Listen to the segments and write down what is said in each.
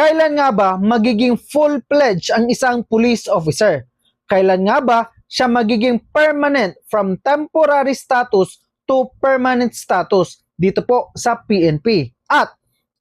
Kailan nga ba magiging full-fledged ang isang police officer? Kailan nga ba siya magiging permanent from temporary status to permanent status dito po sa PNP? At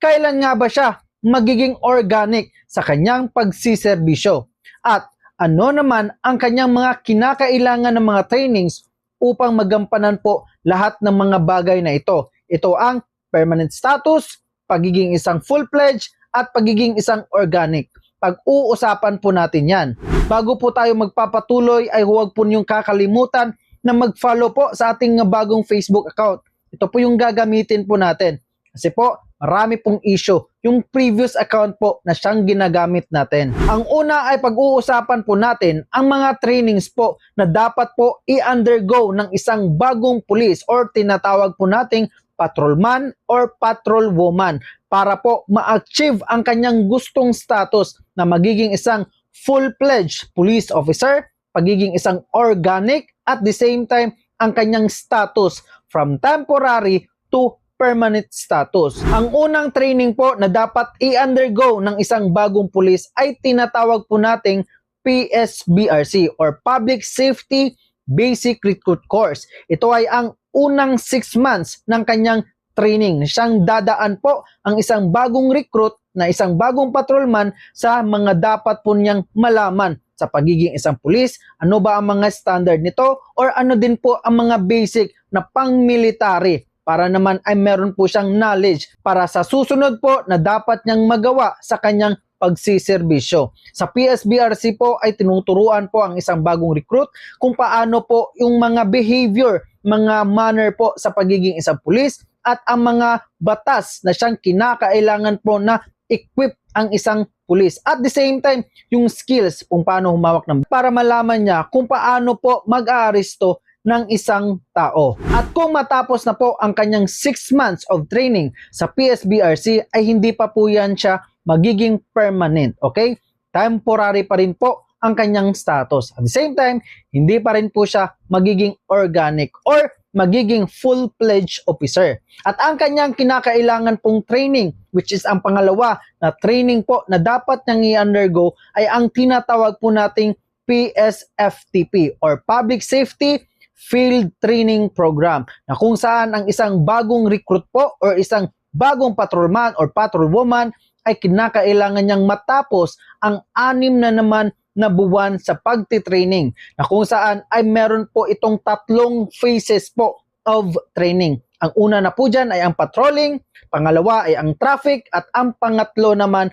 kailan nga ba siya magiging organic sa kanyang pagsiserbisyo? At ano naman ang kanyang mga kinakailangan ng mga trainings upang magampanan po lahat ng mga bagay na ito? Ito ang permanent status, pagiging isang full-fledged, at pagiging isang organic. Pag-uusapan po natin yan. Bago po tayo magpapatuloy ay huwag po niyong kakalimutan na mag-follow po sa ating bagong Facebook account. Ito po yung gagamitin po natin. Kasi po, marami pong issue. Yung previous account po na siyang ginagamit natin. Ang una ay pag-uusapan po natin ang mga trainings po na dapat po i-undergo ng isang bagong police or tinatawag po nating patrolman or patrolwoman para po ma-achieve ang kanyang gustong status na magiging isang full-fledged police officer, pagiging isang organic, at the same time, ang kanyang status from temporary to permanent status. Ang unang training po na dapat i-undergo ng isang bagong pulis ay tinatawag po nating PSBRC or Public Safety Basic Recruit Course. Ito ay ang unang 6 months ng kanyang training. Siyang dadaan po ang isang bagong recruit na isang bagong patrolman sa mga dapat po niyang malaman sa pagiging isang pulis, ano ba ang mga standard nito, or ano din po ang mga basic na pang-military para naman ay meron po siyang knowledge para sa susunod po na dapat niyang magawa sa kanyang pagsiservisyo. Sa PSBRC po ay tinuturuan po ang isang bagong recruit kung paano po yung mga behavior, mga manner po sa pagiging isang pulis at ang mga batas na siyang kinakailangan po na equip ang isang pulis. At the same time, yung skills kung paano humawak ng para malaman niya kung paano po mag-aaresto ng isang tao. At kung matapos na po ang kanyang 6 months of training sa PSBRC ay hindi pa po yan siya magiging permanent, okay? Temporary pa rin po ang kanyang status. At the same time, hindi pa rin po siya magiging organic or magiging full-fledged officer. At ang kanyang kinakailangan pong training, which is ang pangalawa na training po na dapat niyang i-undergo ay ang tinatawag po nating PSFTP or Public Safety Field Training Program na kung saan ang isang bagong recruit po or isang bagong patrolman or patrolwoman ay kinakailangan niyang matapos ang 6 na naman na buwan sa pagtitraining na kung saan ay meron po itong 3 phases po of training. Ang una na po dyan ay ang patrolling, pangalawa ay ang traffic, at ang pangatlo naman